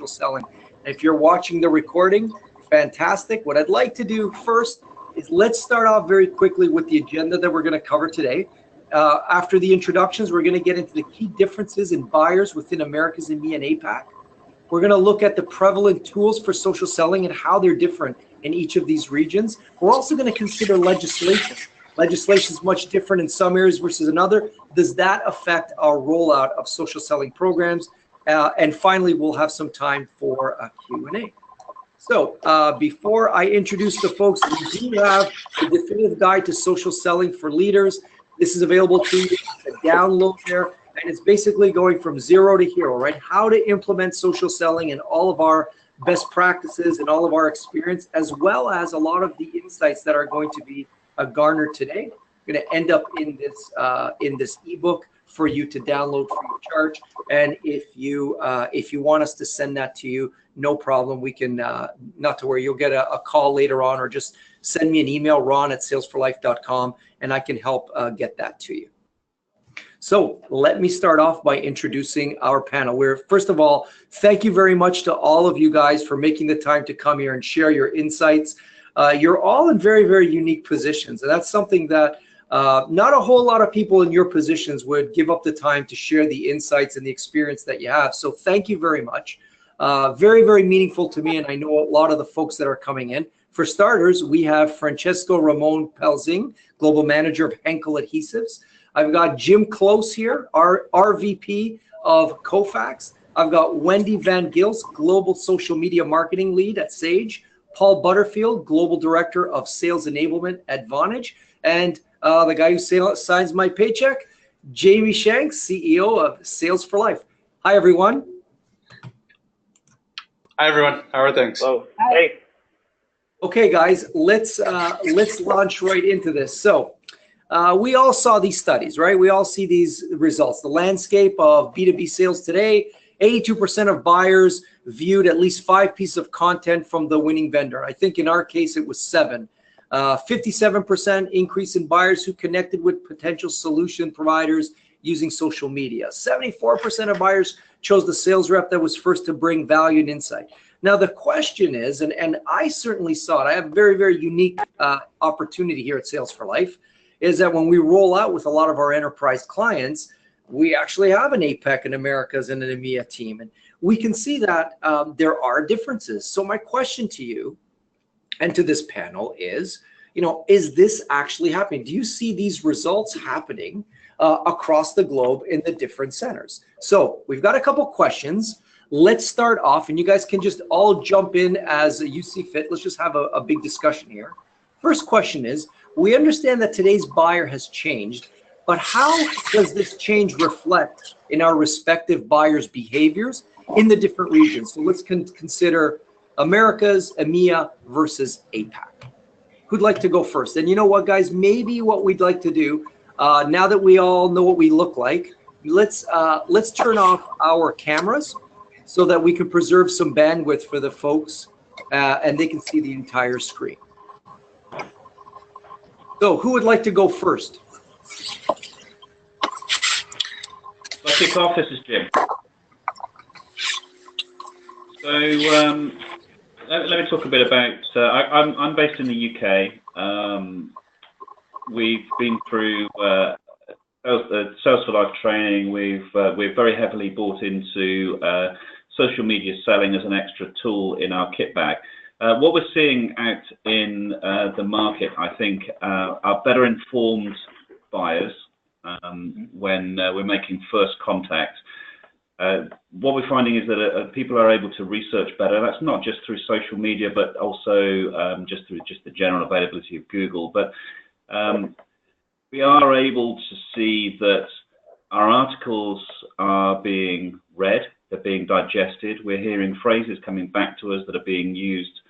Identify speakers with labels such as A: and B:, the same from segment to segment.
A: selling. If you're watching the recording, fantastic. What I'd like to do first is let's start off very quickly with the agenda that we're going to cover today. After the introductions, we're going to get into the key differences in buyers within Americas, EMEA, and APAC. We're going to look at the prevalent tools for social selling and how they're different in each of these regions. We're also going to consider legislation. Legislation is much different in some areas versus another. Does that affect our rollout of social selling programs? And finally, we'll have some time for a Q&A. So before I introduce the folks, we do have the definitive guide to social selling for leaders. This is available to you to download there, and it's basically going from zero to hero, right? How to implement social selling and all of our best practices and all of our experience, as well as a lot of the insights that are going to be garnered today. I'm going to end up in this ebook for you to download free of charge. And if you want us to send that to you, no problem. We can not to worry. You'll get a call later on, or just send me an email, ron@salesforlife.com, and I can help get that to you. So let me start off by introducing our panel. First of all, thank you very much to all of you guys for making the time to come here and share your insights. You're all in very, very unique positions, and that's something that not a whole lot of people in your positions would give up the time to share the insights and the experience that you have. So thank you very much. Very, very meaningful to me, and I know a lot of the folks that are coming in. For starters, we have Francesco Ramon Pelzing, Global Manager of Henkel Adhesives. I've got Jim Close here, our RVP of Kofax. I've got Wendy Van Gils, Global Social Media Marketing Lead at Sage. Paul Butterfield, Global Director of Sales Enablement at Vonage. And the guy who signs my paycheck, Jamie Shanks, CEO of Sales for Life. Hi, everyone.
B: Hi, everyone. How are things?
C: Hello. Hey.
A: Okay, guys, let's launch right into this. So we all saw these studies, right? We all see these results. The landscape of B2B sales today, 82% of buyers viewed at least 5 pieces of content from the winning vendor. I think in our case, it was 7. 57% increase in buyers who connected with potential solution providers using social media. 74% of buyers chose the sales rep that was first to bring value and insight. Now, the question is, and I certainly saw it, I have a very, very unique opportunity here at Sales for Life, is that when we roll out with a lot of our enterprise clients, we actually have an APAC and Americas and an EMEA team. And we can see that there are differences. So my question to you and to this panel is, is this actually happening? Do you see these results happening across the globe in the different centers? So we've got a couple questions. Let's start off, and you guys can just all jump in as you see fit. Let's just have a big discussion here. First question is, we understand that today's buyer has changed, but how does this change reflect in our respective buyers' behaviors in the different regions? So let's consider Americas, EMEA versus APAC. Who'd like to go first? And you know what, guys, maybe what we'd like to do, now that we all know what we look like, let's turn off our cameras so that we can preserve some bandwidth for the folks and they can see the entire screen. So who would like to go first?
C: Let's kick off. This is Jim. So let me talk a bit about, I'm based in the UK. We've been through Sales for Life training. We're very heavily bought into social media selling as an extra tool in our kit bag. What we're seeing out in the market, I think, are better informed buyers when we're making first contact. What we're finding is that people are able to research better. That's not just through social media, but also just through the general availability of Google. But we are able to see that our articles are being read, they're being digested. We're hearing phrases coming back to us that are being used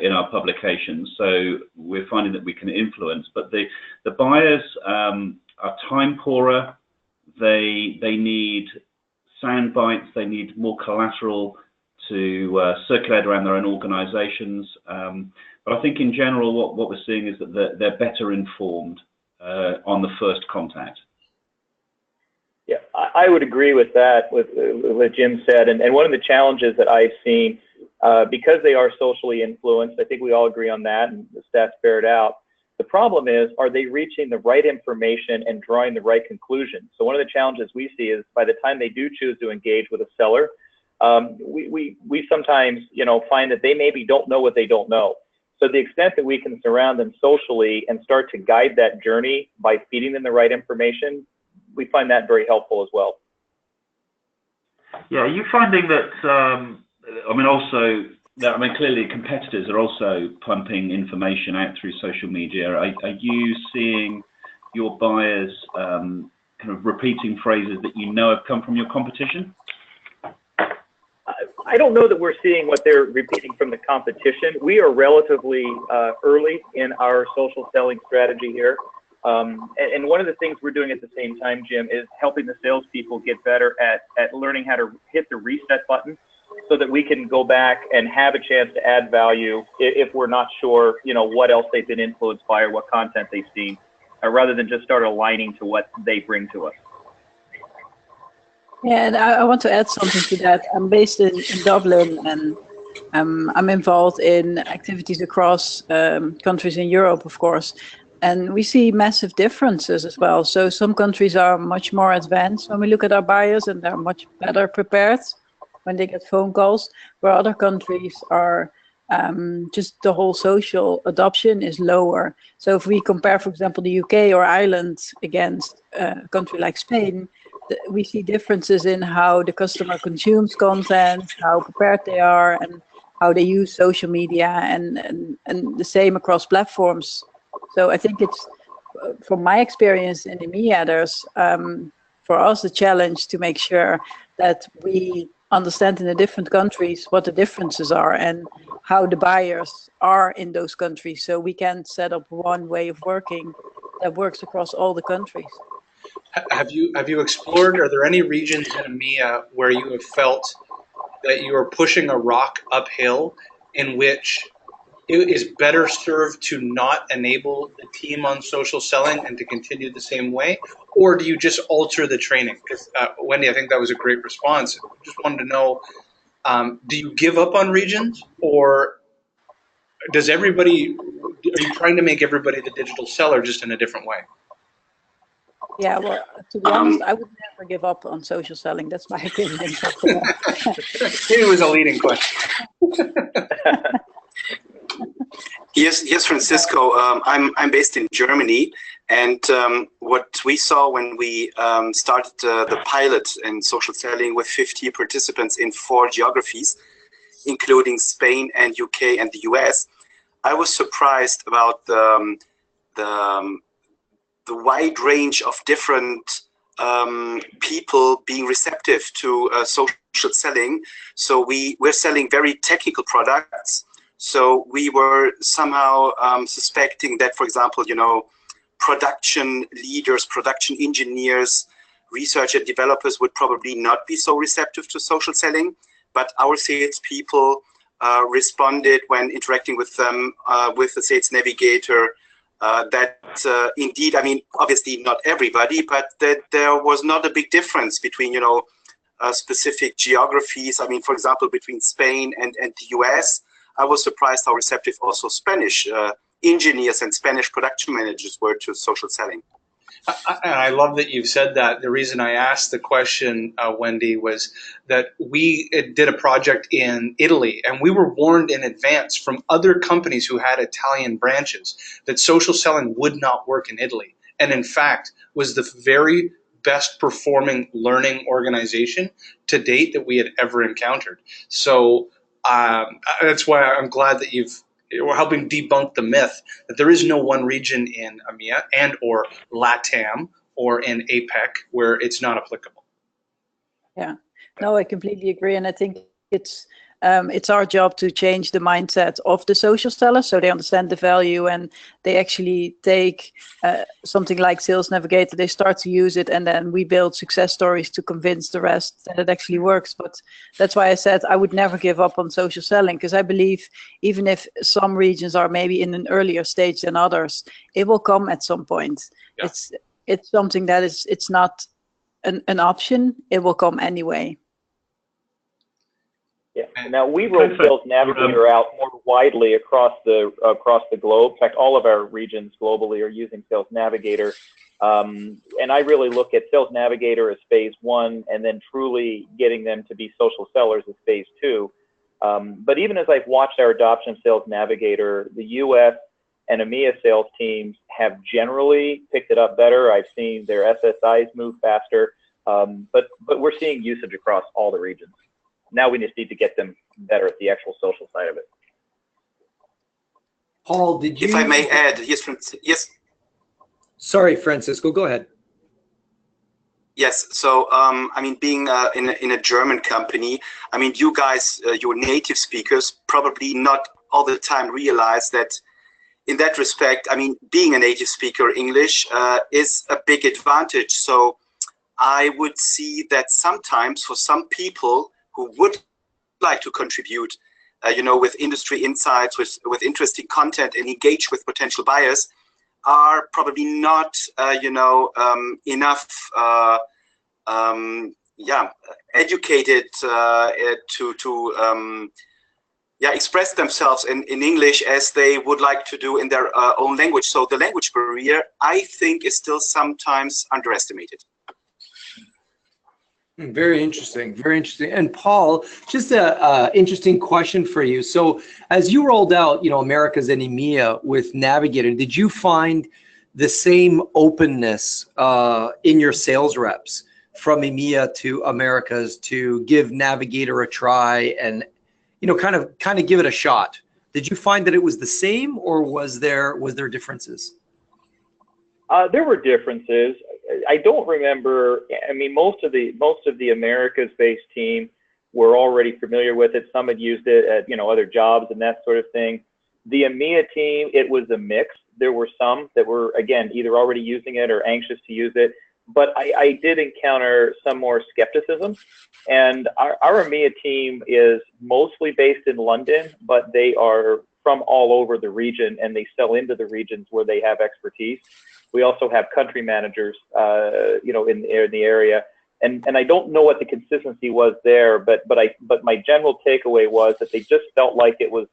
C: in our publications. So we're finding that we can influence. But the buyers are time poorer. They need sound bites. They need more collateral to circulate around their own organizations. But I think in general, what we're seeing is that they're better informed on the first contact.
D: Yeah,
B: I would agree with that, with what Jim said. And one of the challenges that I've seen, because they are socially influenced, I think we all agree on that, and the stats bear it out. The problem is, are they reaching the right information and drawing the right conclusions? So one of the challenges we see is by the time they do choose to engage with a seller, we sometimes, find that they maybe don't know what they don't know. So the extent that we can surround them socially and start to guide that journey by feeding them the right information, we find that very helpful as well.
C: Yeah, are you finding that, clearly competitors are also pumping information out through social media. Are you seeing your buyers kind of repeating phrases that have come from your competition?
B: I don't know that we're seeing what they're repeating from the competition. We are relatively early in our social selling strategy here. And one of the things we're doing at the same time, Jim, is helping the salespeople get better at learning how to hit the reset button so that we can go back and have a chance to add value if we're not sure, what else they've been influenced by or what content they've seen, rather than just start aligning to what they bring to us.
D: Yeah, and I want to add something to that. I'm based in Dublin, and I'm involved in activities across countries in Europe, of course. And we see massive differences as well. So some countries are much more advanced when we look at our buyers, and they're much better prepared when they get phone calls, where other countries are just the whole social adoption is lower. So if we compare, for example, the UK or Ireland against a country like Spain, we see differences in how the customer consumes content, how prepared they are, and how they use social media, and the same across platforms. So I think it's, from my experience in EMEA, there's for us a challenge to make sure that we understand in the different countries what the differences are and how the buyers are in those countries, so we can set up one way of working that works across all the countries.
E: Have you explored, are there any regions in EMEA where you have felt that you are pushing a rock uphill in which it is better served to not enable the team on social selling and to continue the same way? Or do you just alter the training? Because Wendy, I think that was a great response. I just wanted to know, do you give up on regions, or are you trying to make everybody the digital seller just in a different way?
D: Yeah, well, to be honest, I would never give up on social selling. That's my opinion.
E: It was a leading question.
F: Here's Francisco. I'm based in Germany, and what we saw when we started the pilot in social selling with 50 participants in 4 geographies, including Spain and UK and the US, I was surprised about the wide range of different people being receptive to social selling. So we're selling very technical products. So we were somehow suspecting that, for example, production leaders, production engineers, research and developers would probably not be so receptive to social selling. But our salespeople responded when interacting with them with the Sales Navigator that indeed, obviously not everybody, but that there was not a big difference between, specific geographies. For example, between Spain and the US, I was surprised how receptive also Spanish engineers and Spanish production managers were to social selling.
E: I love that you've said that. The reason I asked the question, Wendy, was that we did a project in Italy, and we were warned in advance from other companies who had Italian branches that social selling would not work in Italy, and in fact was the very best performing learning organization to date that we had ever encountered. So that's why I'm glad that we're helping debunk the myth that there is no one region in EMEA and or LATAM or in APAC where it's not applicable.
D: Yeah, no, I completely agree. And I think it's our job to change the mindset of the social sellers so they understand the value and they actually take something like Sales Navigator, they start to use it, and then we build success stories to convince the rest that it actually works. But that's why I said I would never give up on social selling, because I believe even if some regions are maybe in an earlier stage than others, it will come at some point. Yeah. It's something that it's not an option, it will come anyway.
B: Yeah. Now we rolled Sales Navigator out more widely across the globe. In fact, all of our regions globally are using Sales Navigator, and I really look at Sales Navigator as phase 1, and then truly getting them to be social sellers as phase 2. But even as I've watched our adoption of Sales Navigator, the U.S. and EMEA sales teams have generally picked it up better. I've seen their SSIs move faster, but we're seeing usage across all the regions. Now we just need to get them better at the actual social side of it.
A: Paul, did you?
F: If I may add, yes.
A: Sorry, Francisco, go ahead.
F: Yes, so I mean, being in a German company, I mean, you guys, your native speakers, probably not all the time realize that in that respect, I mean, being a native speaker English is a big advantage. So I would see that sometimes for some people who would like to contribute, you know, with industry insights, with interesting content and engage with potential buyers, are probably not, you know, enough, educated to express themselves in English as they would like to do in their own language. So the language barrier, I think, is still sometimes underestimated.
A: Very interesting, very interesting. And Paul, just a interesting question for you. So as you rolled out, you know, Americas and EMEA with Navigator, did you find the same openness in your sales reps from EMEA to Americas to give Navigator a try and, you know, kind of give it a shot? Did you find that it was the same, or was there differences?
B: There were differences. I don't remember. I mean, most of the Americas-based team were already familiar with it. Some had used it at, you know, other jobs and that sort of thing. The EMEA team, it was a mix. There were some that were, again, either already using it or anxious to use it. But I did encounter some more skepticism. And our EMEA team is mostly based in London, but they are from all over the region, and they sell into the regions where they have expertise. We also have country managers, you know, in the area, and I don't know what the consistency was there, but my general takeaway was that they just felt like it was,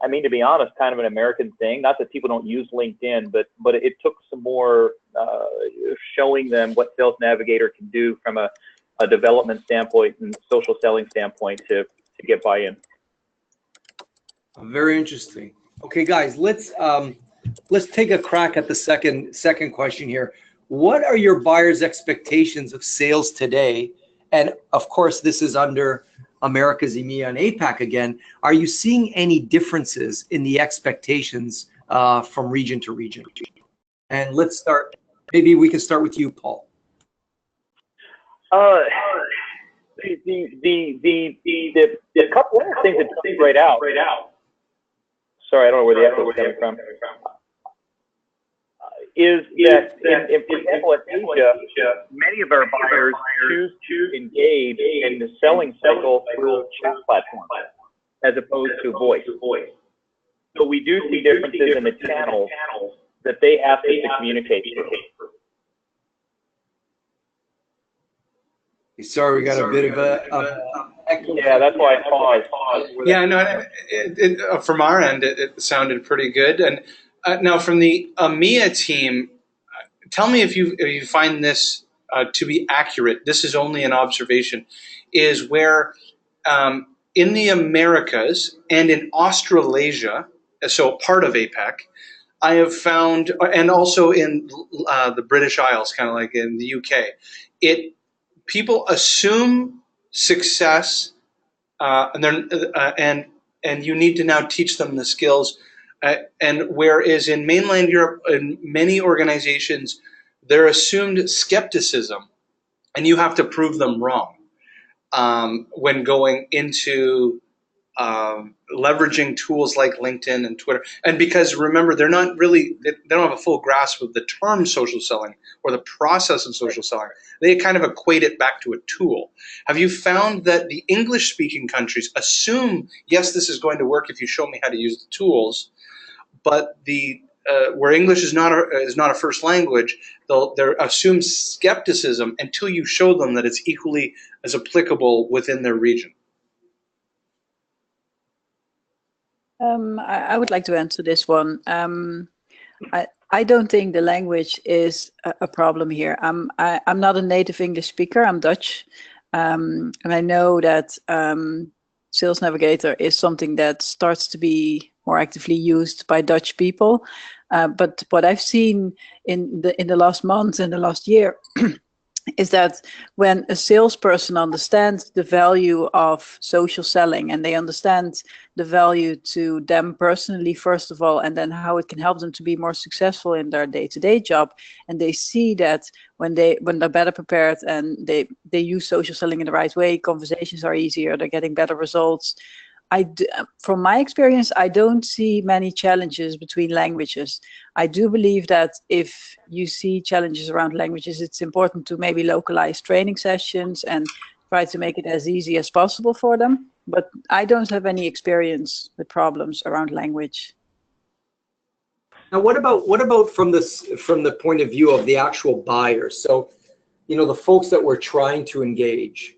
B: I mean, to be honest, kind of an American thing. Not that people don't use LinkedIn, but it took some more showing them what Sales Navigator can do from a development standpoint and social selling standpoint to get buy-in.
A: Very interesting. Okay, guys, let's take a crack at the second question here. What are your buyers' expectations of sales today? And of course, this is under Americas, EMEA, and APAC again. Are you seeing any differences in the expectations from region to region? And let's start. Maybe we can start with you, Paul.
B: The couple of things that stick right out. Sorry, I don't know where the echo is coming from. Is that, for example, in Asia, many of our buyers choose to engage in the selling cycle through a chat platform as opposed to voice. So we do see differences in the channels that they ask us to communicate through.
A: Sorry, we got a bit of a echo.
B: Yeah, that's why I paused.
E: Yeah, no, from our end, it sounded pretty good. And now from the EMEA team, tell me if you find this to be accurate. This is only an observation, is where in the Americas and in Australasia, so part of APAC, I have found, and also in the British Isles, kind of like in the UK, people assume success, and you need to now teach them the skills. And whereas in mainland Europe, in many organizations, they're assumed skepticism, and you have to prove them wrong when going into leveraging tools like LinkedIn and Twitter. And because remember, they don't have a full grasp of the term social selling or the process of social selling. They kind of equate it back to a tool. Have you found that the English-speaking countries assume, yes, this is going to work if you show me how to use the tools, but the where English is not a first language, they'll assume skepticism until you show them that it's equally as applicable within their region.
D: I would like to answer this one. I don't think the language is a problem here. I'm not a native English speaker. I'm Dutch, and I know that Sales Navigator is something that starts to be more actively used by Dutch people. But what I've seen in the last month and the last year is that when a salesperson understands the value of social selling, and they understand the value to them personally, first of all, and then how it can help them to be more successful in their day-to-day job, and they see that when they're better prepared and they use social selling in the right way, conversations are easier, they're getting better results. From my experience, I don't see many challenges between languages. I do believe that if you see challenges around languages, it's important to maybe localize training sessions and try to make it as easy as possible for them. But I don't have any experience with problems around language.
A: Now, what about from the point of view of the actual buyers? So, the folks that we're trying to engage.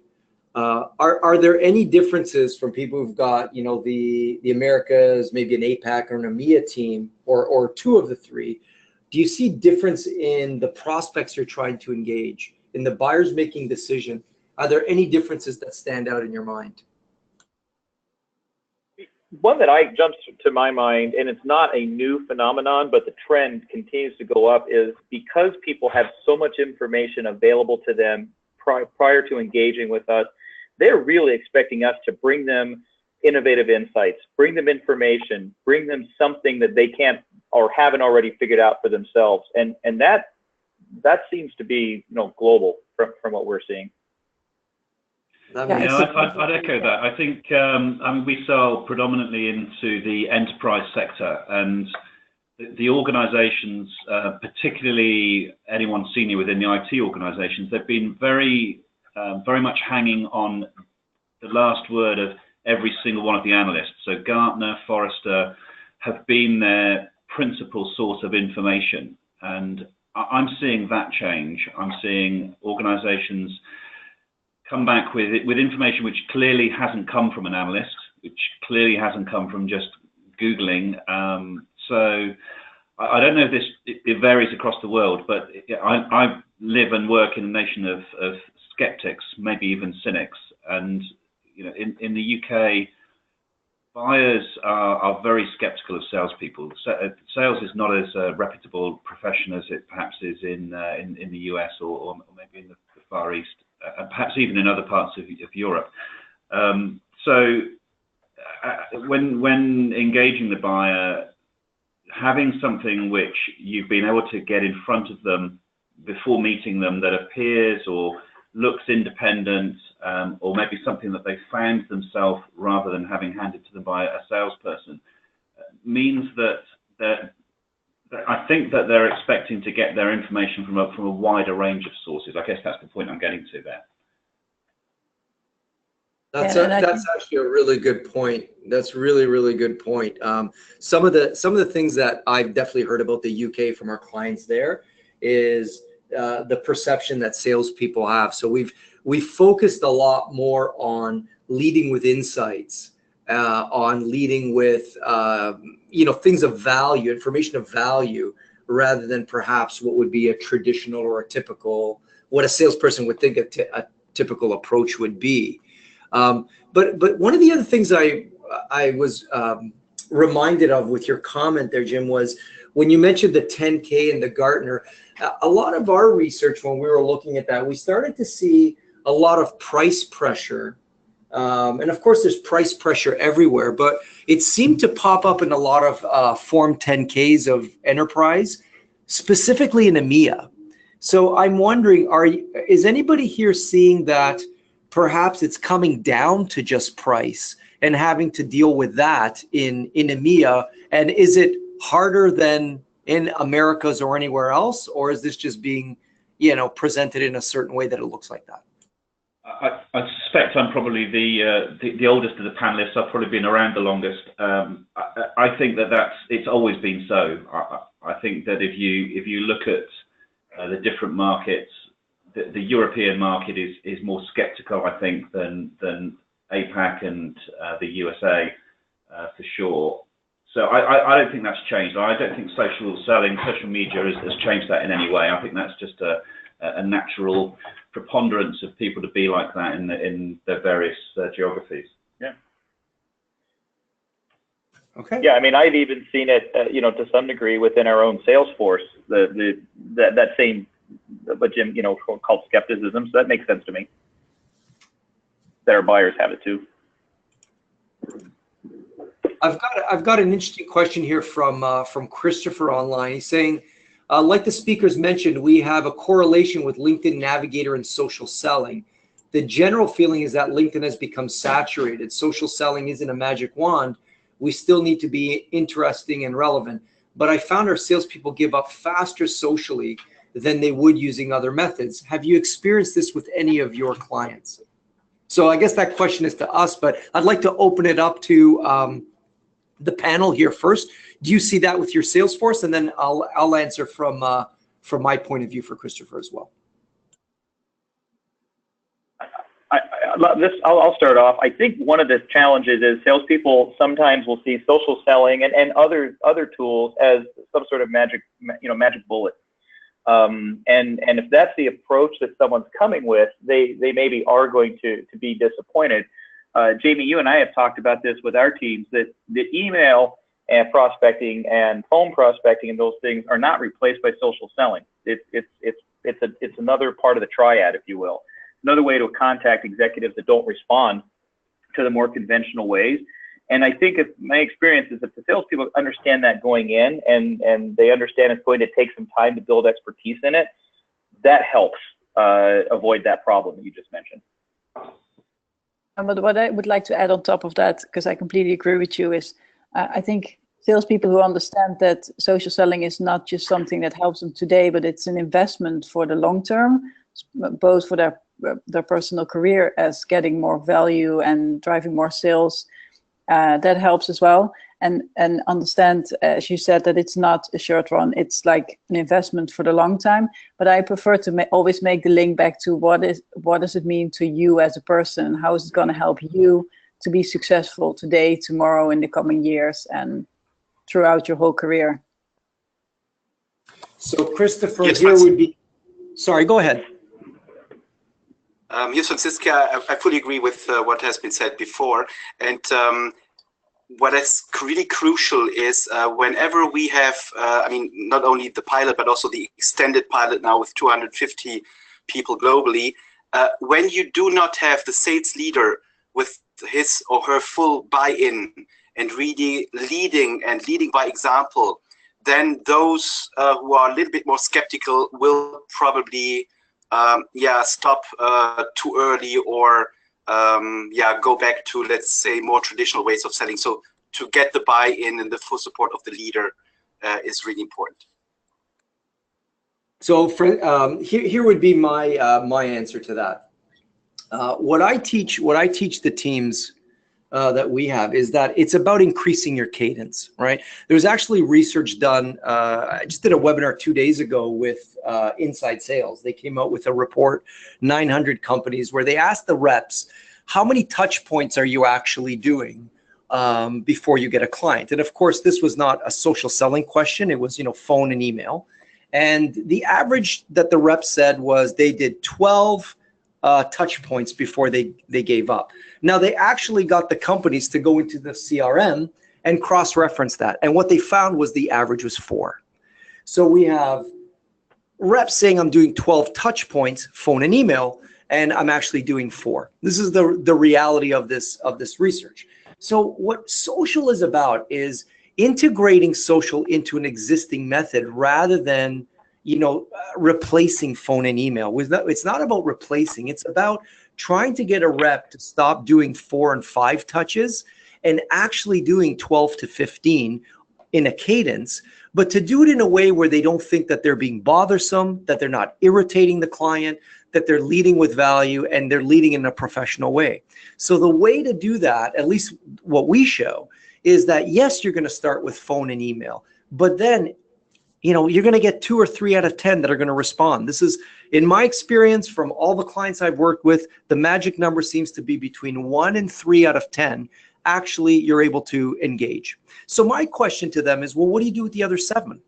A: Are there any differences from people who've got, the Americas, maybe an APAC or an EMEA team, or two of the three? Do you see difference in the prospects you're trying to engage, in the buyers making decision? Are there any differences that stand out in your mind?
B: One that jumps to my mind, and it's not a new phenomenon, but the trend continues to go up, is because people have so much information available to them prior to engaging with us, they're really expecting us to bring them innovative insights, bring them information, bring them something that they can't or haven't already figured out for themselves. And that seems to be global from what we're seeing.
C: I'd echo that. I think we sell predominantly into the enterprise sector, and the organizations, particularly anyone senior within the IT organizations, they've been very much hanging on the last word of every single one of the analysts. So Gartner, Forrester have been their principal source of information. And I'm seeing that change. I'm seeing organizations come back with information which clearly hasn't come from an analyst, which clearly hasn't come from just Googling. So I don't know if it varies across the world, but I live and work in a nation of skeptics, maybe even cynics. And in the UK, buyers are very skeptical of salespeople. Sales is not as a reputable profession as it perhaps is in the US or maybe in the Far East, and perhaps even in other parts of Europe. So when engaging the buyer, having something which you've been able to get in front of them before meeting them that appears or looks independent, or maybe something that they found themselves rather than having handed to them by a salesperson, means that I think that they're expecting to get their information from a wider range of sources. I guess that's the point I'm getting to there.
A: That's actually a really good point. That's really good point. Some of the things that I've definitely heard about the UK from our clients there is the perception that salespeople have. So we've focused a lot more on leading with insights, on leading with things of value, information of value, rather than perhaps what would be a traditional or a typical, what a salesperson would think a typical approach would be. But one of the other things I was reminded of with your comment there, Jim, was when you mentioned the 10K and the Gartner. A lot of our research, when we were looking at that, we started to see a lot of price pressure. And of course, there's price pressure everywhere, but it seemed to pop up in a lot of Form 10Ks of enterprise, specifically in EMEA. So I'm wondering, is anybody here seeing that perhaps it's coming down to just price and having to deal with that in EMEA? And is it harder than in Americas or anywhere else, or is this just being, presented in a certain way that it looks like that?
C: I suspect I'm probably the oldest of the panelists. I've probably been around the longest. I think that it's always been so. I think that if you look at the different markets, the European market is more skeptical, I think, than APAC and the USA for sure. So I don't think that's changed. I don't think social selling, social media has changed that in any way. I think that's just a natural preponderance of people to be like that in the various geographies. Yeah.
A: Okay.
B: Yeah, I mean, I've even seen it, to some degree within our own sales force. That same, what Jim, called skepticism. So that makes sense to me. That our buyers have it too.
A: I've got an interesting question here from Christopher online. He's saying, like the speakers mentioned, we have a correlation with LinkedIn Navigator and social selling. The general feeling is that LinkedIn has become saturated. Social selling isn't a magic wand. We still need to be interesting and relevant. But I found our salespeople give up faster socially than they would using other methods. Have you experienced this with any of your clients? So I guess that question is to us, but I'd like to open it up to the panel here first. Do you see that with your sales force? And then I'll answer from my point of view for Christopher as well.
B: I'll start off. I think one of the challenges is salespeople sometimes will see social selling and other tools as some sort of magic bullet. And if that's the approach that someone's coming with, they maybe are going to be disappointed. Jamie, you and I have talked about this with our teams, that the email and prospecting and phone prospecting and those things are not replaced by social selling. It's another part of the triad, if you will. Another way to contact executives that don't respond to the more conventional ways. And I think my experience is that the salespeople understand that going in, and they understand it's going to take some time to build expertise in it. That helps avoid that problem that you just mentioned.
D: But what I would like to add on top of that, because I completely agree with you, is I think salespeople who understand that social selling is not just something that helps them today, but it's an investment for the long term, both for their personal career as getting more value and driving more sales. That helps as well. And understand, as you said, that it's not a short run. It's like an investment for the long time. But I prefer to always make the link back to what does it mean to you as a person? How is it going to help you to be successful today, tomorrow, in the coming years, and throughout your whole career?
A: So Christopher,
F: yes,
A: here would be, sorry, go ahead.
F: Yes, Franziska, I fully agree with what has been said before. And what is really crucial is whenever we have, not only the pilot, but also the extended pilot now with 250 people globally, when you do not have the sales leader with his or her full buy-in and really leading by example, then those who are a little bit more skeptical will probably stop too early, or go back to, let's say, more traditional ways of selling. So to get the buy-in and the full support of the leader is really important.
A: So here would be my answer to that. What I teach the teams that we have is that it's about increasing your cadence, right? There's actually research done. I just did a webinar 2 days ago with Inside Sales. They came out with a report, 900 companies, where they asked the reps, how many touch points are you actually doing before you get a client? And of course, this was not a social selling question. It was, phone and email. And the average that the reps said was they did 12 touch points before they gave up. Now, they actually got the companies to go into the CRM and cross-reference that. And what they found was the average was 4. So we have reps saying I'm doing 12 touch points, phone and email, and I'm actually doing 4. This is the reality of this research. So what social is about is integrating social into an existing method rather than replacing phone and email. It's not about replacing. It's about trying to get a rep to stop doing 4 and 5 touches and actually doing 12 to 15 in a cadence, but to do it in a way where they don't think that they're being bothersome, that they're not irritating the client, that they're leading with value, and they're leading in a professional way. So the way to do that, at least what we show, is that yes, you're going to start with phone and email, but then you're going to get 2 or 3 out of 10 that are going to respond. This is, in my experience, from all the clients I've worked with, the magic number seems to be between 1 and 3 out of 10. Actually, you're able to engage. So my question to them is, well, what do you do with the other 7?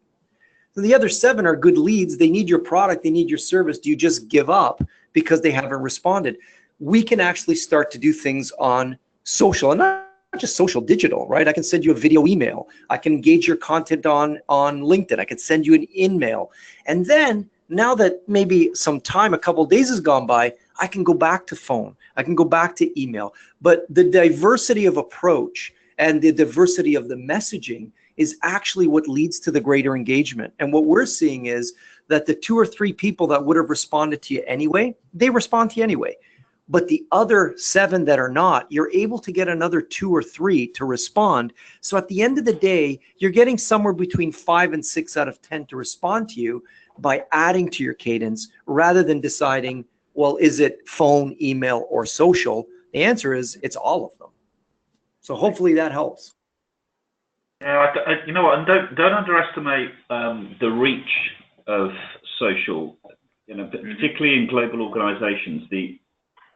A: So the other 7 are good leads. They need your product. They need your service. Do you just give up because they haven't responded? We can actually start to do things on social, and not just social, digital, right? I can send you a video email. I can engage your content on LinkedIn. I can send you an email. And then now that maybe some time, a couple of days has gone by, I can go back to phone. I can go back to email. But the diversity of approach and the diversity of the messaging is actually what leads to the greater engagement. And what we're seeing is that the 2 or 3 people that would have responded to you anyway, they respond to you anyway. But the other 7 that are not, you're able to get another 2 or 3 to respond. So at the end of the day, you're getting somewhere between 5 and 6 out of 10 to respond to you by adding to your cadence rather than deciding, well, is it phone, email, or social? The answer is it's all of them. So hopefully that helps.
C: Yeah, you know what? And don't underestimate the reach of social. Particularly in global organisations,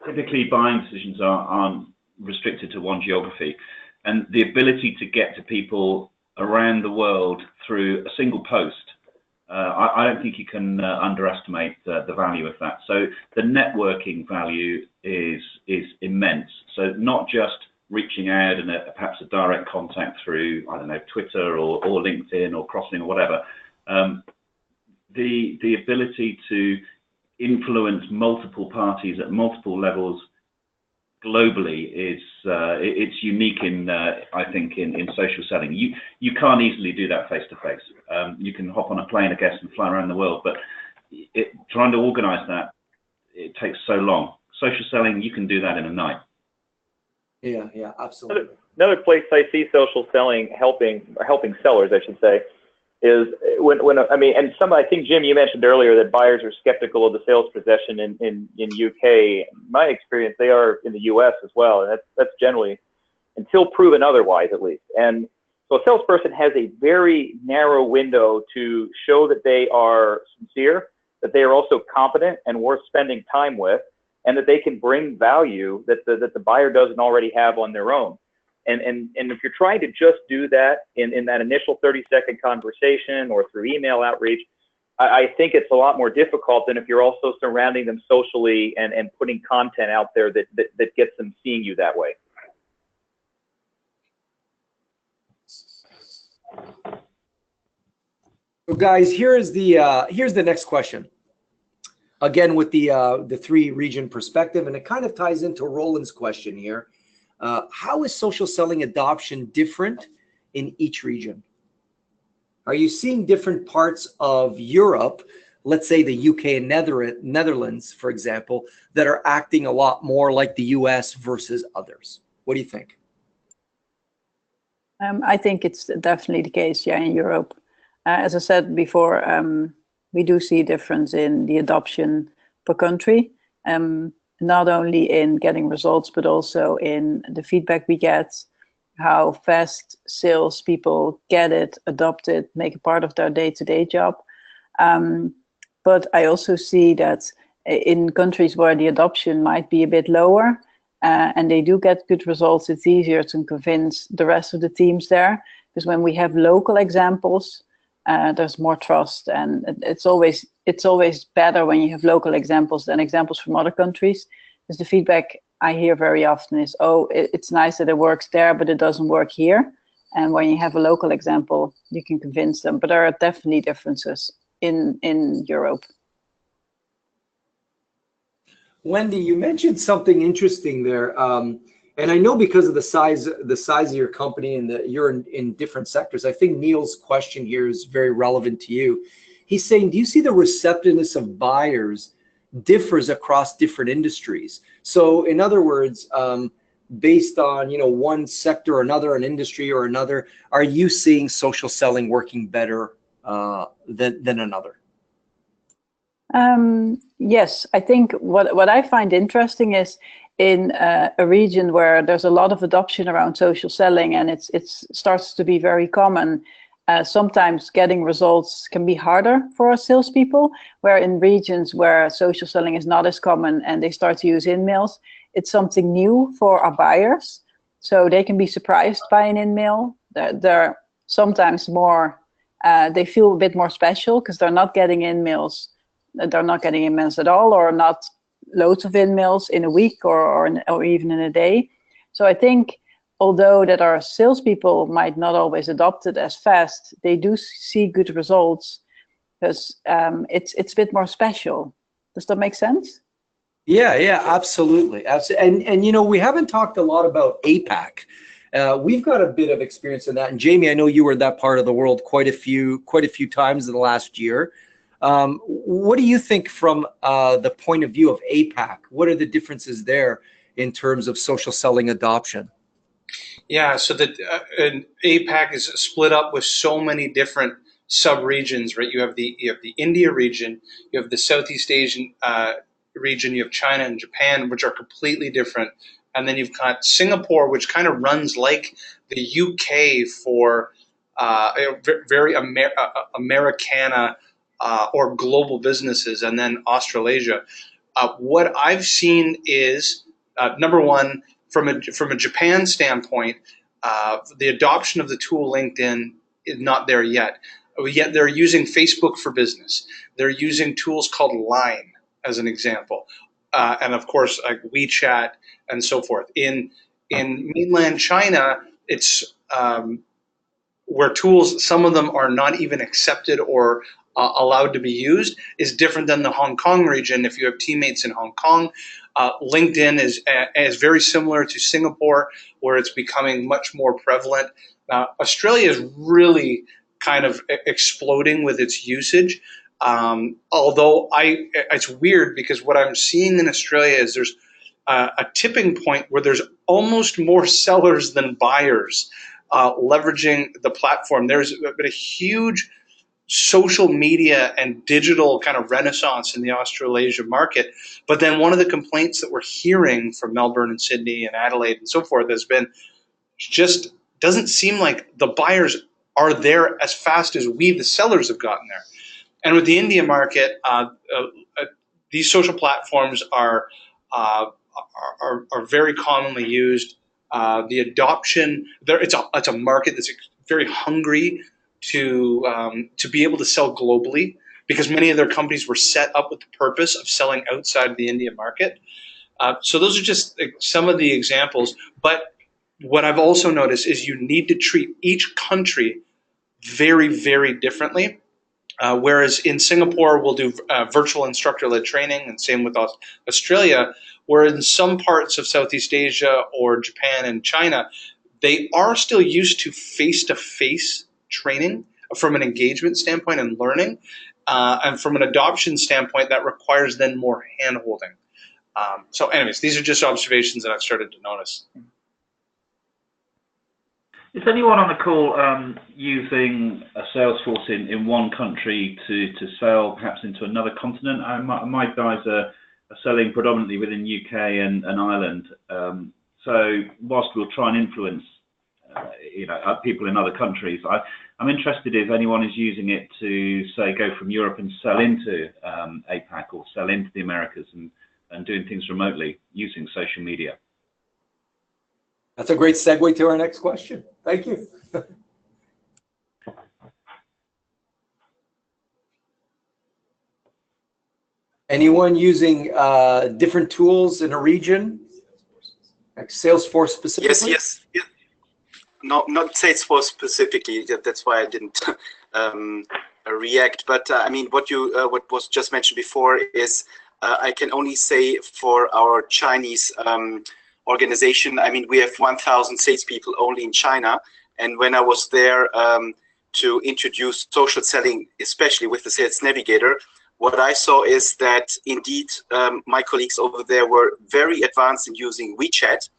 C: typically buying decisions aren't restricted to one geography, and the ability to get to people around the world through a single post. I don't think you can underestimate the value of that. So the networking value is immense. So not just reaching out and perhaps a direct contact through, I don't know, Twitter or LinkedIn or Crossing or whatever. The ability to influence multiple parties at multiple levels globally is it's unique in I think in social selling. You can't easily do that face to face. You can hop on a plane, I guess, and fly around the world, but trying to organize that, it takes so long. Social selling, you can do that in a night.
A: Yeah, absolutely.
B: Another place I see social selling helping sellers, I should say, is I think Jim, you mentioned earlier that buyers are skeptical of the sales procession in UK. My experience, they are in the US as well, and that's generally until proven otherwise, at least. And so a salesperson has a very narrow window to show that they are sincere, that they are also competent and worth spending time with, and that they can bring value that the buyer doesn't already have on their own. And if you're trying to just do that in that initial 30-second conversation or through email outreach, I think it's a lot more difficult than if you're also surrounding them socially and putting content out there that gets them seeing you that way.
A: So guys, here's the next question. Again, with the 3-region perspective, and it kind of ties into Roland's question here. How is social selling adoption different in each region? Are you seeing different parts of Europe, let's say the UK and Netherlands, for example, that are acting a lot more like the US versus others? What do you think?
D: I think it's definitely the case, yeah, in Europe. As I said before, we do see a difference in the adoption per country. Not only in getting results, but also in the feedback we get, how fast salespeople get it, adopt it, make it part of their day-to-day job. But I also see that in countries where the adoption might be a bit lower, and they do get good results, it's easier to convince the rest of the teams there. Because when we have local examples, there's more trust, and it's always better when you have local examples than examples from other countries. Because the feedback I hear very often is, oh, it's nice that it works there, but it doesn't work here. And when you have a local example, you can convince them. But there are definitely differences in Europe.
A: Wendy, you mentioned something interesting there. And I know because of the size of your company and that you're in different sectors, I think Neil's question here is very relevant to you. He's saying, do you see the receptiveness of buyers differs across different industries? So in other words, based on one sector or another, an industry or another, are you seeing social selling working better than another?
D: Yes, I think what I find interesting is in a region where there's a lot of adoption around social selling and it starts to be very common, sometimes getting results can be harder for our salespeople, where in regions where social selling is not as common and they start to use in-mails, it's something new for our buyers. So they can be surprised by an in-mail. They're sometimes more, they feel a bit more special because they're not getting in-mails. They're not getting in-mails at all, or not loads of in-mails in a week or even in a day. So I think, although that our salespeople might not always adopt it as fast, they do see good results because it's a bit more special. Does that make sense?
A: Yeah, absolutely. And you know, we haven't talked a lot about APAC. We've got a bit of experience in that. And Jamie, I know you were in that part of the world quite a few times in the last year. What do you think from the point of view of APAC? What are the differences there in terms of social selling adoption?
E: Yeah, so that APAC is split up with so many different sub-regions, right? You have the India region, you have the Southeast Asian region, you have China and Japan, which are completely different, and then you've got Singapore, which kind of runs like the UK for very Americana or global businesses, and then Australasia. What I've seen is number one, from a Japan standpoint, the adoption of the tool LinkedIn is not there yet. Yet they're using Facebook for Business. They're using tools called Line, as an example, and of course, like WeChat and so forth. In mainland China, it's where tools, some of them are not even accepted or allowed to be used, is different than the Hong Kong region. If you have teammates in Hong Kong, LinkedIn is very similar to Singapore, where it's becoming much more prevalent. Australia is really kind of exploding with its usage. Although it's weird because what I'm seeing in Australia is there's a tipping point where there's almost more sellers than buyers leveraging the platform. There's been a huge social media and digital kind of renaissance in the Australasia market. But then one of the complaints that we're hearing from Melbourne and Sydney and Adelaide and so forth has been just doesn't seem like the buyers are there as fast as we, the sellers, have gotten there. And with the India market, these social platforms are very commonly used. The adoption there, it's a market that's very hungry to be able to sell globally, because many of their companies were set up with the purpose of selling outside of the India market. So those are just some of the examples. But what I've also noticed is you need to treat each country very, very differently. Whereas in Singapore, we'll do virtual instructor-led training, and same with Australia, where in some parts of Southeast Asia or Japan and China, they are still used to face-to-face training from an engagement standpoint and learning. And from an adoption standpoint, that requires then more hand-holding. So anyways, these are just observations that I've started to notice.
C: Is anyone on the call using a sales force in one country to sell perhaps into another continent? My guys are selling predominantly within UK and Ireland. So whilst we'll try and influence people in other countries, I'm interested if anyone is using it to, say, go from Europe and sell into APAC or sell into the Americas and doing things remotely using social media.
A: That's a great segue to our next question. Thank you. Anyone using different tools in a region, like Salesforce specifically?
F: Yes. No, not Salesforce specifically. That's why I didn't react. But I mean, what was just mentioned before is I can only say for our Chinese organization. I mean, we have 1,000 salespeople only in China. And when I was there to introduce social selling, especially with the Sales Navigator, what I saw is that indeed my colleagues over there were very advanced in using WeChat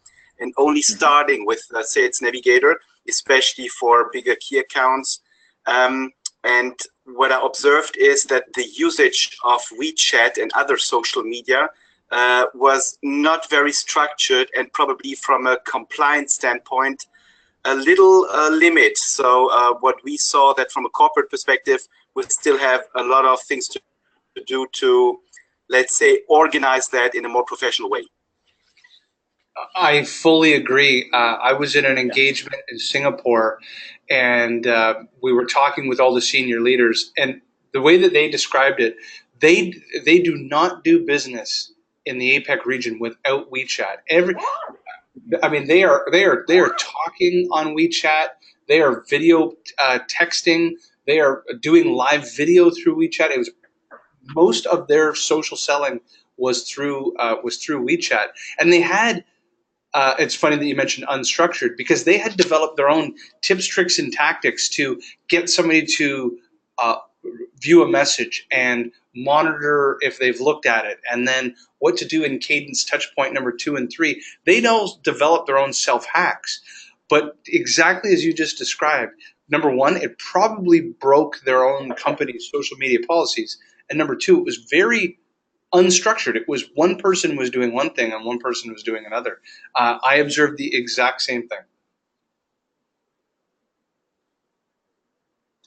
F: and only starting with the Sales Navigator, especially for bigger key accounts. And what I observed is that the usage of WeChat and other social media was not very structured, and probably from a compliance standpoint a little limit. So what we saw that from a corporate perspective, we still have a lot of things to do to, let's say, organize that in a more professional way.
E: I fully agree. I was in an engagement in Singapore, and we were talking with all the senior leaders, and the way that they described it, they do not do business in the APAC region without WeChat. I mean, they are talking on WeChat. They are video texting. They are doing live video through WeChat. It was most of their social selling was through WeChat, and they had. It's funny that you mentioned unstructured, because they had developed their own tips, tricks, and tactics to get somebody to view a message and monitor if they've looked at it, and then what to do in Cadence touch point number 2 and 3. They all developed their own self-hacks. But exactly as you just described, number one, it probably broke their own company's social media policies. And number two, it was very unstructured. It was one person was doing one thing and one person was doing another. I observed the exact same thing.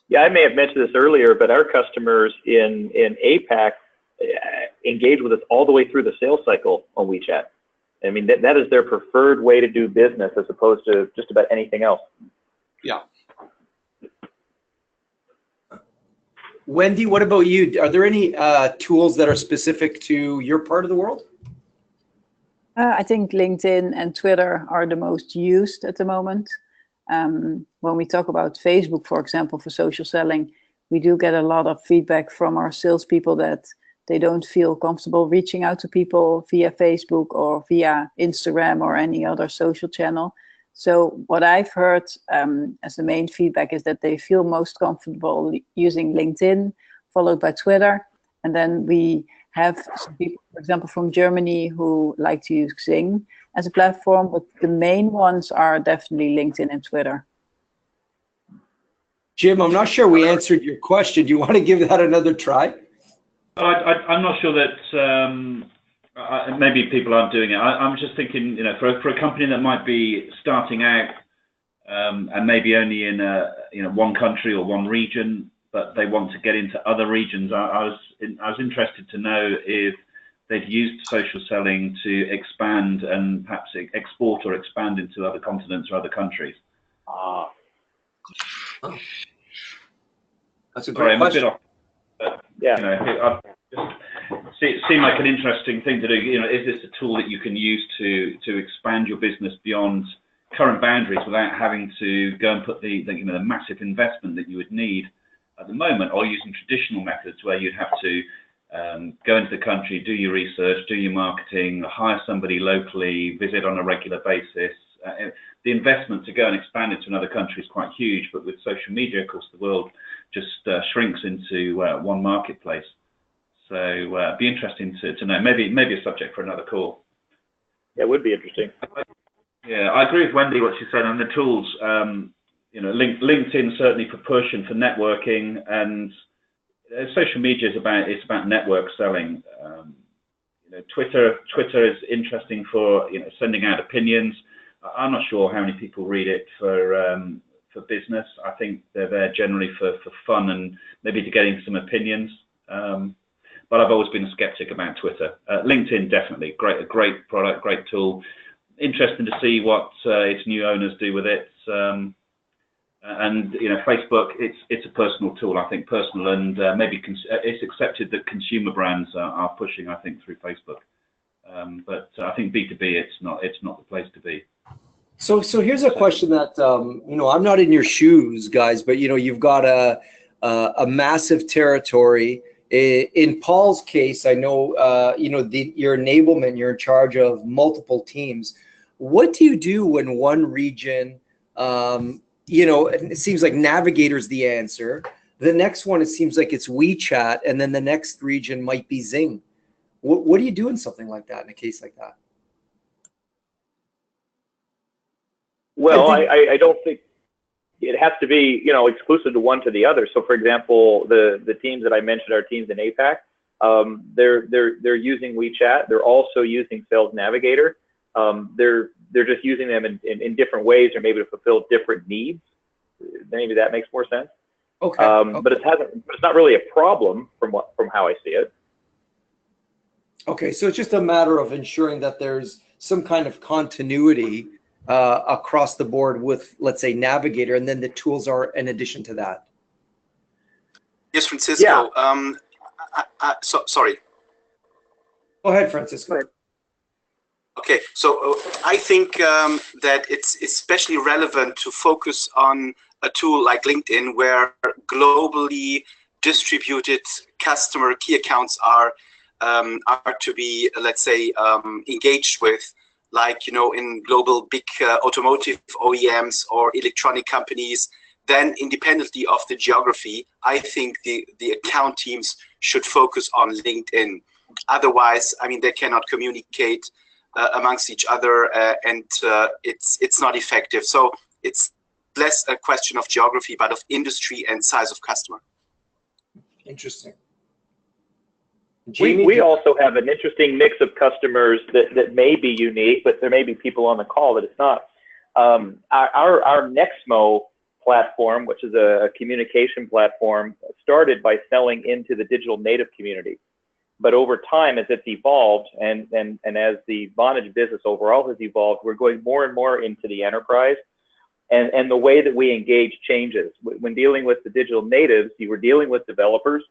B: Yeah, I may have mentioned this earlier, but our customers in APAC engage with us all the way through the sales cycle on WeChat. I mean, that is their preferred way to do business as opposed to just about anything else.
E: Yeah.
A: Wendy, what about you? Are there any tools that are specific to your part of the world?
D: I think LinkedIn and Twitter are the most used at the moment. When we talk about Facebook, for example, for social selling, we do get a lot of feedback from our salespeople that they don't feel comfortable reaching out to people via Facebook or via Instagram or any other social channel. So what I've heard as the main feedback is that they feel most comfortable using LinkedIn, followed by Twitter. And then we have some people, for example, from Germany who like to use Xing as a platform, but the main ones are definitely LinkedIn and Twitter.
A: Jim, I'm not sure we answered your question. Do you want to give that another try?
C: I'm not sure that maybe people aren't doing it. I'm just thinking, you know, for a company that might be starting out and maybe only in one country or one region, but they want to get into other regions. I was interested to know if they've used social selling to expand and perhaps export or expand into other continents or other countries.
A: That's a great question.
C: I'm a bit off. Yeah. You know, it seemed like an interesting thing to do. You know, is this a tool that you can use to expand your business beyond current boundaries without having to go and put the massive investment that you would need at the moment, or using traditional methods where you'd have to go into the country, do your research, do your marketing, hire somebody locally, visit on a regular basis. The investment to go and expand into another country is quite huge, but with social media, of course, the world just shrinks into one marketplace. So be interesting to know. Maybe a subject for another call.
B: Yeah, it would be interesting.
C: Yeah, I agree with Wendy what she said on the tools. LinkedIn certainly for push and for networking, and social media is about network selling. Twitter is interesting for sending out opinions. I'm not sure how many people read it for business. I think they're there generally for fun and maybe to getting some opinions. But I've always been a skeptic about Twitter. LinkedIn, definitely a great product, great tool. Interesting to see what its new owners do with it. And Facebook, it's a personal tool. I think personal, and maybe it's accepted that consumer brands are pushing, I think, through Facebook. But I think B2B, it's not the place to be.
A: So here's a question that I'm not in your shoes, guys, but you've got a massive territory. In Paul's case, I know your enablement. You're in charge of multiple teams. What do you do when one region, it seems like Navigator's the answer. The next one, it seems like it's WeChat, and then the next region might be Xing. What do you do in something like that, in a case like that?
B: Well, I don't think it has to be, exclusive to one to the other. So, for example, the teams that I mentioned are teams in APAC. They're using WeChat. They're also using Sales Navigator. they're just using them in different ways, or maybe to fulfill different needs. Maybe that makes more sense.
A: Okay.
B: But it's not really a problem from how I see it.
A: Okay, so it's just a matter of ensuring that there's some kind of continuity across the board with, let's say, Navigator, and then the tools are in addition to that.
F: Yes, Francisco.
B: Yeah.
F: Sorry.
A: Go ahead, Francisco.
B: Go ahead.
F: Okay, so I think that it's especially relevant to focus on a tool like LinkedIn, where globally distributed customer key accounts are to be, let's say, engaged with, like, you know, in global big automotive OEMs or electronic companies. Then, independently of the geography, I think the account teams should focus on LinkedIn. Otherwise, I mean, they cannot communicate amongst each other, and it's not effective. So it's less a question of geography, but of industry and size of customer.
A: Interesting.
B: We also have an interesting mix of customers that may be unique, but there may be people on the call that it's not. Our Nexmo platform, which is a communication platform, started by selling into the digital native community. But over time, as it's evolved, and as the Vonage business overall has evolved, we're going more and more into the enterprise. And the way that we engage changes. When dealing with the digital natives, you were dealing with developers,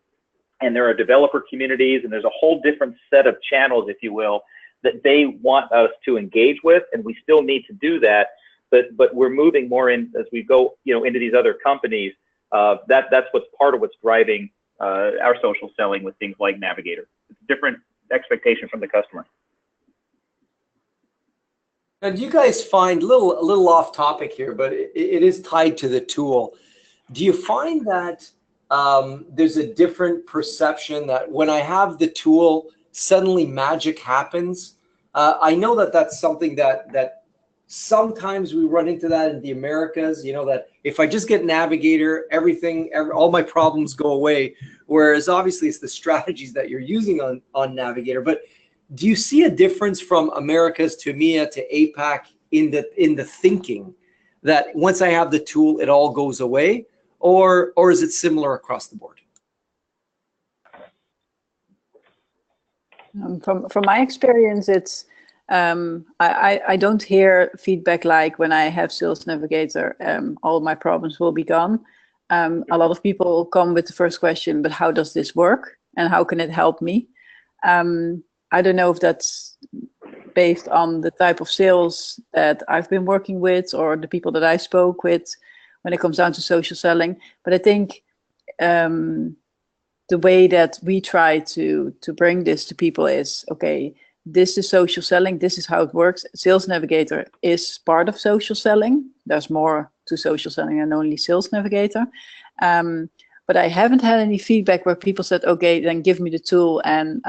B: and there are developer communities, and there's a whole different set of channels, if you will, that they want us to engage with, and we still need to do that. But we're moving more in as we go, you know, into these other companies. That's what's part of what's driving our social selling with things like Navigator. It's a different expectation from the customer.
A: And do you guys find, a little off topic here, but it is tied to the tool. Do you find that there's a different perception that when I have the tool, suddenly magic happens? I know that that's something that sometimes we run into that in the Americas, you know, that if I just get Navigator, all my problems go away. Whereas obviously it's the strategies that you're using on Navigator. But do you see a difference from Americas to EMEA to APAC in the thinking that once I have the tool, it all goes away, or is it similar across the board?
D: From my experience, it's I don't hear feedback like when I have Sales Navigator, all my problems will be gone. A lot of people come with the first question, but how does this work and how can it help me? I don't know if that's based on the type of sales that I've been working with or the people that I spoke with when it comes down to social selling. But I think the way that we try to bring this to people is, okay, this is social selling. This is how it works. Sales Navigator is part of social selling. There's more to social selling than only Sales Navigator. But I haven't had any feedback where people said, okay, then give me the tool and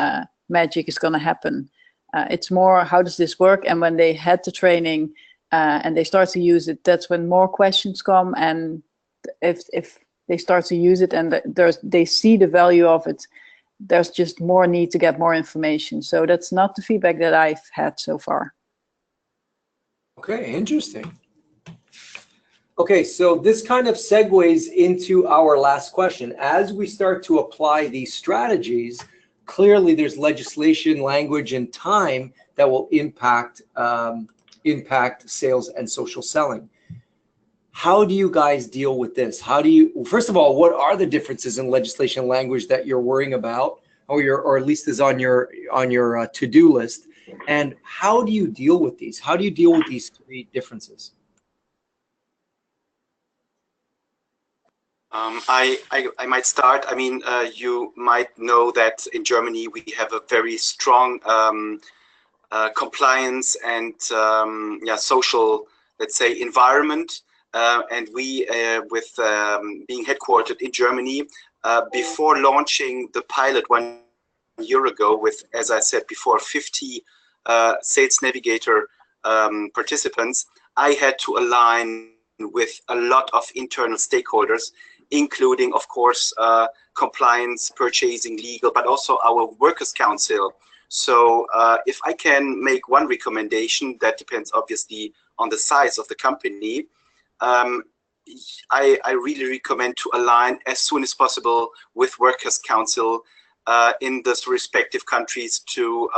D: magic is going to happen. It's more, how does this work? And when they had the training and they start to use it, that's when more questions come. And if they start to use it and they see the value of it, there's just more need to get more information. So that's not the feedback that I've had so far.
A: Okay, interesting. Okay, so this kind of segues into our last question. As we start to apply these strategies, clearly there's legislation, language, and time that will impact sales and social selling. How do you guys deal with this? First of all, what are the differences in legislation and language that you're worrying about, or at least is on your to-do list? And how do you deal with these? How do you deal with these three differences?
F: I might start. I mean, you might know that in Germany we have a very strong compliance and social, let's say, environment. And we, with being headquartered in Germany, before launching the pilot 1 year ago with, as I said before, 50 Sales Navigator participants, I had to align with a lot of internal stakeholders, including, of course, compliance, purchasing, legal, but also our workers' council. So if I can make one recommendation, that depends obviously on the size of the company. I really recommend to align as soon as possible with Workers' Council in the respective countries to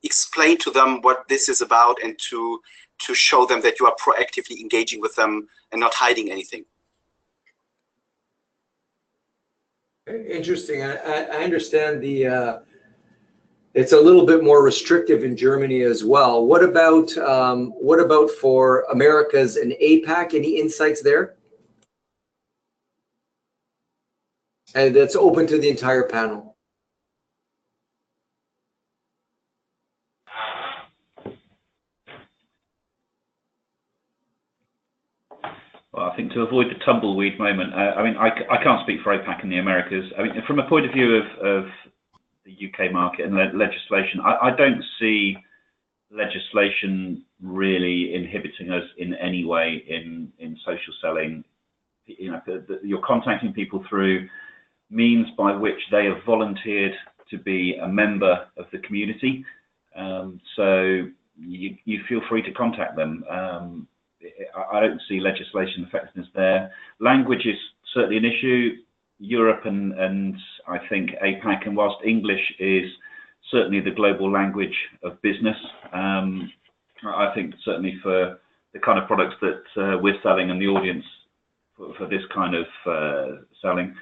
F: explain to them what this is about and to show them that you are proactively engaging with them and not hiding anything.
A: Interesting. I understand the it's a little bit more restrictive in Germany as well. What about for Americas and APAC? Any insights there? And that's open to the entire panel.
C: Well, I think to avoid the tumbleweed moment, I mean, I can't speak for APAC and the Americas. I mean, from a point of view of the UK market and legislation, I don't see legislation really inhibiting us in any way in social selling. You know, you're contacting people through means by which they have volunteered to be a member of the community. So you feel free to contact them. I don't see legislation effectiveness there. Language is certainly an issue. Europe and I think APAC, and whilst English is certainly the global language of business, I think certainly for the kind of products that we're selling and the audience for this kind of selling,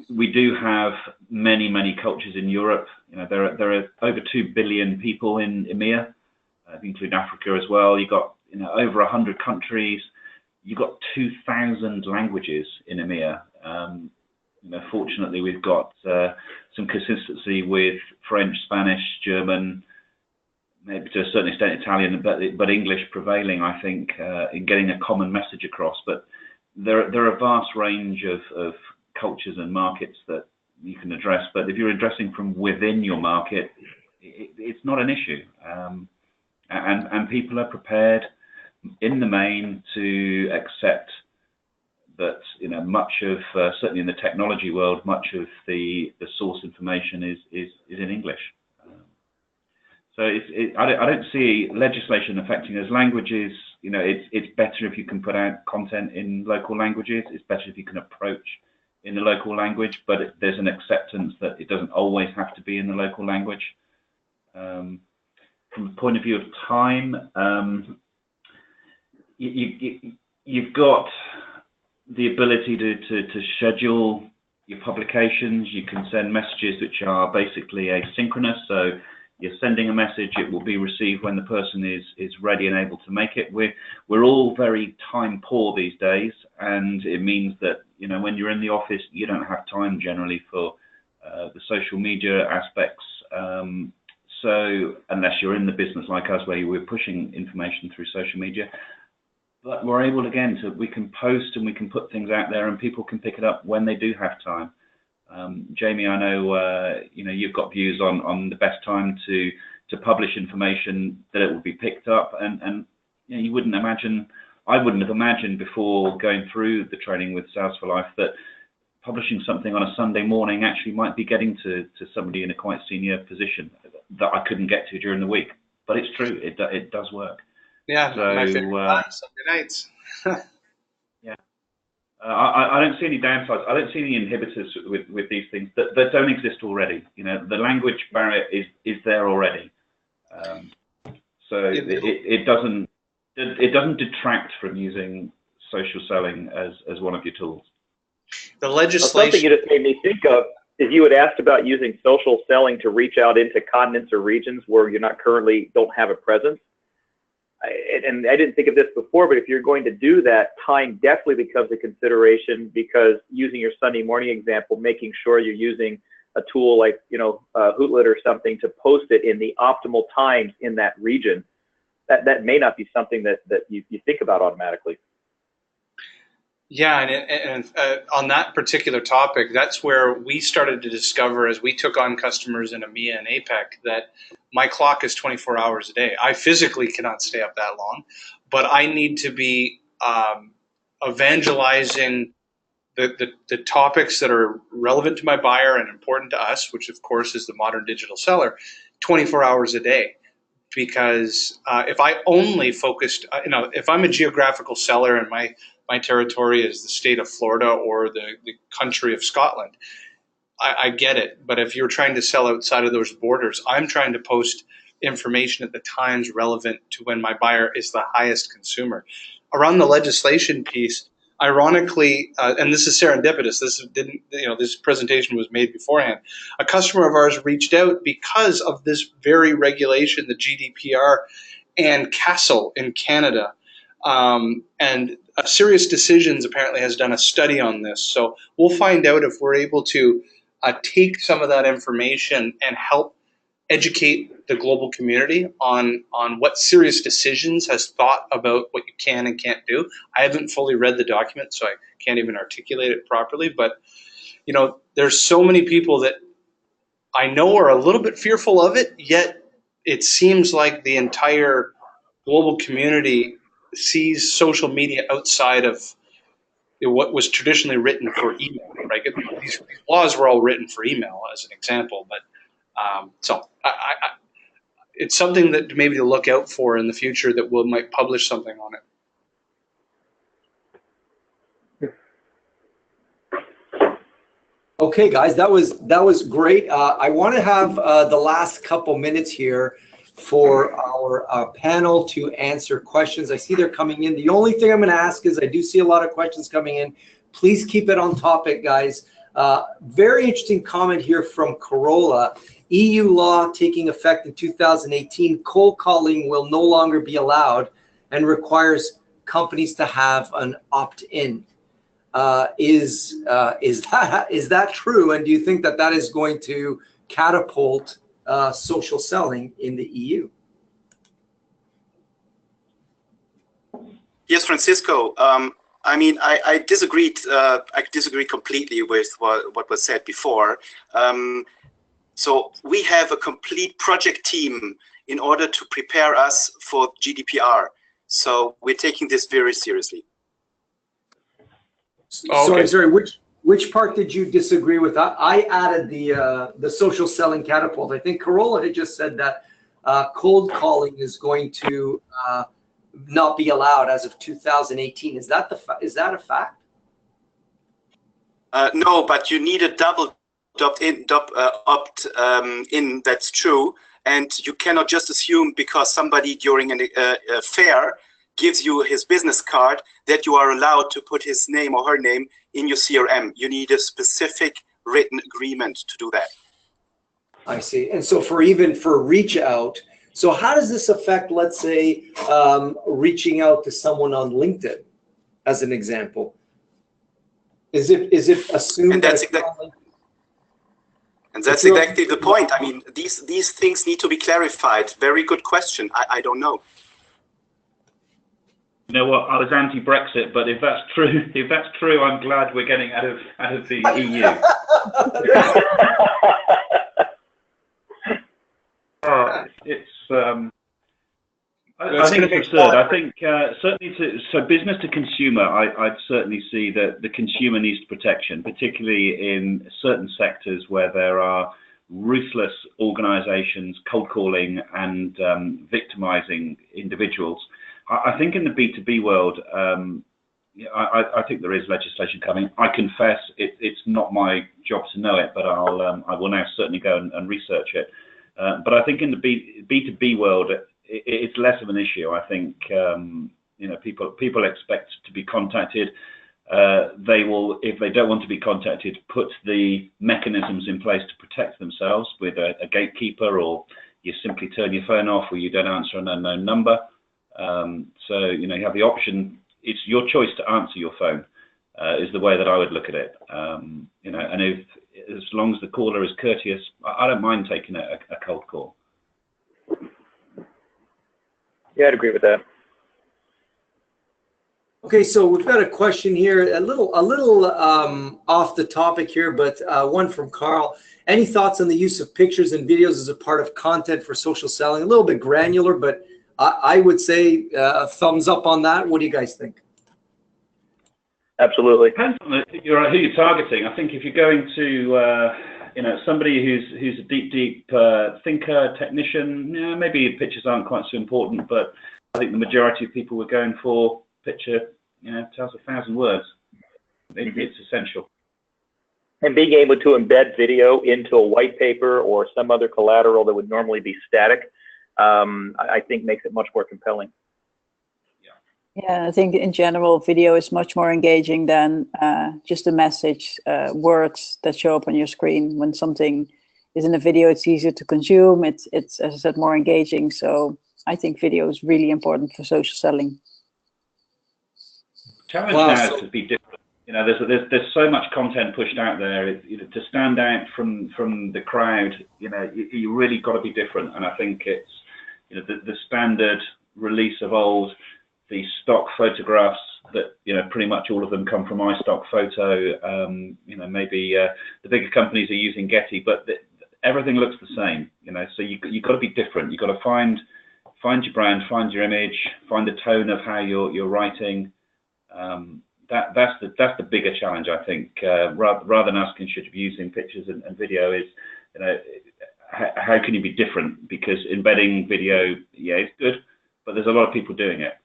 C: we do have many cultures in Europe. You know, there are over 2 billion people in EMEA, including Africa as well. You've got over 100 countries. You've got 2,000 languages in EMEA. Fortunately, we've got some consistency with French, Spanish, German, maybe to a certain extent Italian, but English prevailing, I think, in getting a common message across. But there are a vast range of cultures and markets that you can address. But if you're addressing from within your market, it's not an issue. And people are prepared in the main to accept that much of certainly in the technology world, much of the source information is in English. So I don't see legislation affecting us. Languages, it's better if you can put out content in local languages. It's better if you can approach in the local language, but there's an acceptance that it doesn't always have to be in the local language. From the point of view of time, you've got the ability to schedule your publications. You can send messages which are basically asynchronous. So you're sending a message, it will be received when the person is ready and able to make it. We're all very time poor these days, and it means that when you're in the office, you don't have time generally for the social media aspects. So unless you're in the business like us, where we're pushing information through social media, but we're able we can post and we can put things out there, and people can pick it up when they do have time. Jamie, I know you've got views on the best time to publish information that it will be picked up, and you wouldn't imagine. I wouldn't have imagined before going through the training with Sales for Life that publishing something on a Sunday morning actually might be getting to somebody in a quite senior position that I couldn't get to during the week. But it's true, it does work.
E: Yeah,
C: so,
E: my favorite time, Sunday nights.
C: Yeah. I don't see any downsides. I don't see any inhibitors with these things that don't exist already. The language barrier is there already. So it doesn't detract from using social selling as one of your tools.
E: The legislation.
B: Something you just made me think of is you had asked about using social selling to reach out into continents or regions where you're not don't have a presence. And I didn't think of this before, but if you're going to do that, time definitely becomes a consideration, because using your Sunday morning example, making sure you're using a tool like, Hootlet or something to post it in the optimal times in that region, that may not be something that you think about automatically.
E: Yeah, and on that particular topic, that's where we started to discover, as we took on customers in EMEA and APAC, that my clock is 24 hours a day. I physically cannot stay up that long, but I need to be evangelizing the topics that are relevant to my buyer and important to us, which of course is the modern digital seller, 24 hours a day. Because if I only focused, if I'm a geographical seller and my territory is the state of Florida or the country of Scotland, I get it. But if you're trying to sell outside of those borders, I'm trying to post information at the times relevant to when my buyer is the highest consumer. Around the legislation piece, ironically, and this is serendipitous, this presentation was made beforehand. A customer of ours reached out because of this very regulation, the GDPR and CASL in Canada. And Serious Decisions apparently has done a study on this. So we'll find out if we're able to take some of that information and help educate the global community on what Serious Decisions has thought about what you can and can't do. I haven't fully read the document, so I can't even articulate it properly. But there's so many people that I know are a little bit fearful of it, yet it seems like the entire global community sees social media outside of what was traditionally written for email. Right? These laws were all written for email, as an example, but so it's something that maybe to look out for in the future, that we might publish something on it.
A: Okay, guys, that was great. I want to have the last couple minutes here for our panel to answer questions. I see they're coming in. The only thing I'm going to ask is, I do see a lot of questions coming in. Please keep it on topic, guys. Very interesting comment here from Corolla. EU law taking effect in 2018, cold calling will no longer be allowed and requires companies to have an opt-in. Is that true? And do you think that is going to catapult social selling in the EU?
F: Yes, Francisco. I mean, I disagreed. I disagree completely with what was said before. So we have a complete project team in order to prepare us for GDPR. So we're taking this very seriously.
A: Okay. Sorry, which part did you disagree with? I added the social selling catapult. I think Corolla had just said that cold calling is going to not be allowed as of 2018. Is that a fact?
F: No, but you need a double opt-in, that's true. And you cannot just assume because somebody during a fair gives you his business card that you are allowed to put his name or her name in your CRM. You need a specific written agreement to do that.
A: I see. And so for reach out, so how does this affect, let's say, reaching out to someone on LinkedIn, as an example? Is it assumed?
F: And that's exactly. And that's exactly the point. I mean, these things need to be clarified. Very good question. I don't know.
C: You know what? I was anti-Brexit, but if that's true, I'm glad we're getting out of the EU. I think it's absurd. I think certainly so business to consumer, I'd certainly see that the consumer needs protection, particularly in certain sectors where there are ruthless organizations cold calling and victimizing individuals. I think in the B2B world, I think there is legislation coming. I confess it's not my job to know it, but I will now certainly go and research it. But I think in the B2B world, it's less of an issue. I think people expect to be contacted. They will, if they don't want to be contacted, put the mechanisms in place to protect themselves with a gatekeeper, or you simply turn your phone off, or you don't answer an unknown number. So you have the option. It's your choice to answer your phone. Is the way that I would look at it. And if as long as the caller is courteous, I don't mind taking a cold call.
B: Yeah, I'd agree with that.
A: Okay, so we've got a question here, a little off the topic here, but one from Carl. Any thoughts on the use of pictures and videos as a part of content for social selling? A little bit granular, but I would say thumbs up on that. What do you guys think?
B: Absolutely.
C: Depends on who you're targeting. I think if you're going to somebody who's a deep thinker, technician, maybe pictures aren't quite so important, but I think the majority of people we're going for, picture, tells 1,000 words. It's essential.
B: And being able to embed video into a white paper or some other collateral that would normally be static, I think makes it much more compelling.
D: Yeah, I think in general, video is much more engaging than just a message, words that show up on your screen. When something is in a video, it's easier to consume. It's as I said, more engaging. So I think video is really important for social selling.
C: Challenge now is to be different. There's so much content pushed out there. To stand out from the crowd, you really got to be different. And I think it's the standard release of old. The stock photographs that pretty much all of them come from iStock Photo. Maybe the bigger companies are using Getty, but everything looks the same. So you got to be different. You got to find your brand, find your image, find the tone of how you're writing. That's the bigger challenge, I think. Rather than asking should you be using pictures and video, is how can you be different? Because embedding video, it's good, but there's a lot of people doing it.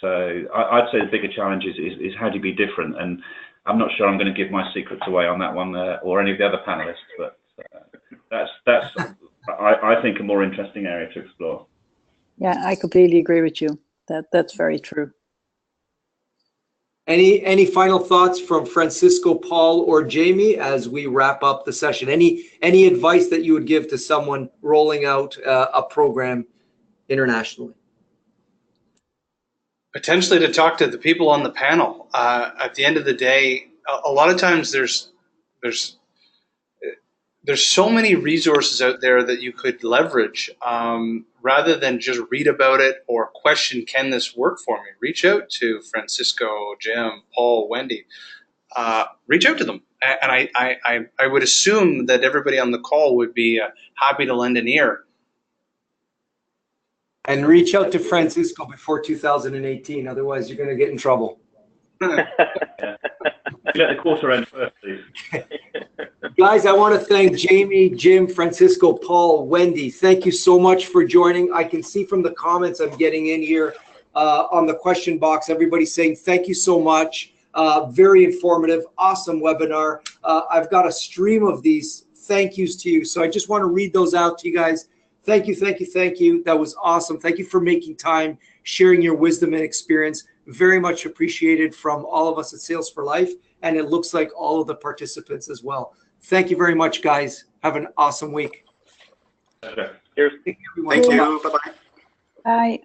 C: So I'd say the bigger challenge is how do you be different, and I'm not sure I'm going to give my secrets away on that one or any of the other panelists, but that's I think a more interesting area to explore.
D: Yeah, I completely agree with you. That's very true.
A: Any final thoughts from Francisco, Paul, or Jamie as we wrap up the session? Any advice that you would give to someone rolling out a program internationally?
E: Potentially to talk to the people on the panel. At the end of the day, a lot of times there's so many resources out there that you could leverage rather than just read about it or question, can this work for me? Reach out to Francisco, Jim, Paul, Wendy. Reach out to them. And I would assume that everybody on the call would be happy to lend an ear.
A: And reach out to Francisco before 2018, otherwise you're going to get in trouble.
C: Let the quarter end first, please.
A: Guys, I want to thank Jamie, Jim, Francisco, Paul, Wendy. Thank you so much for joining. I can see from the comments I'm getting in here on the question box, everybody's saying thank you so much. Very informative, awesome webinar. I've got a stream of these thank yous to you, so I just want to read those out to you guys. Thank you, thank you, thank you. That was awesome. Thank you for making time, sharing your wisdom and experience. Very much appreciated from all of us at Sales for Life, and it looks like all of the participants as well. Thank you very much, guys. Have an awesome week.
C: Okay.
B: Cheers.
E: Thank you. Bye-bye.
D: Bye.